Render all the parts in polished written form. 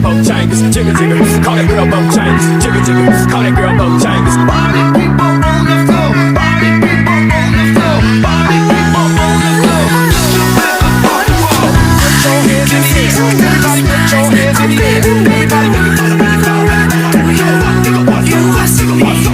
both chambers. Jigger, jigger, call that girl both chambers. Jigger, jigger, call that girl both chambers. Party people on the floor. Party people on the floor. Party people on the floor. Put your hands in the air. Everybody put your hands in the air. Everybody put your hands in the air.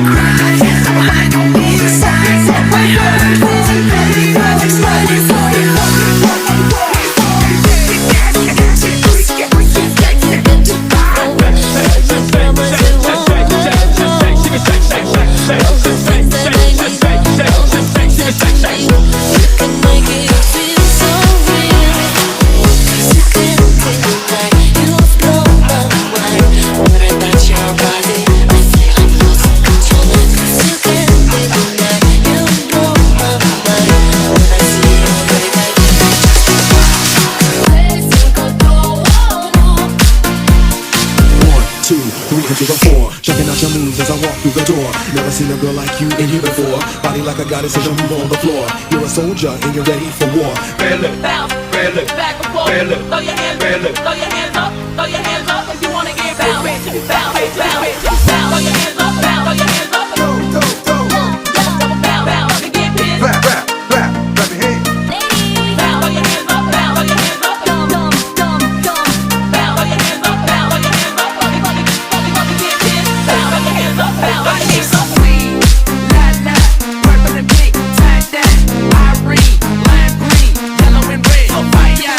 Checking out your moves as I walk through the door. Never seen a girl like you in here before. Body like a goddess as you move on the floor. You're a soldier and you're ready for war. Red lip, bounce, red lip, back and forth. Red lip, throw your hands, red lip, throw your hands up, throw your hands up if you wanna get bounce, bounce, bounce, bounce. Throw your hands up, bounce, throw your hands up. Bounce, bounce, to get pissed. Clap, clap, clap, clap your hands. Bounce, throw your hands up, bounce, throw your hands up. Bounce, throw your hands up, bounce, throw your hands up. I need some weed, la la, purple and pink, tie dye, irene, lime green, yellow and red, papaya,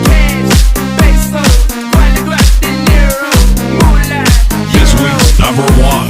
cash, peso, cuando De Niro, moolah. This week's number one.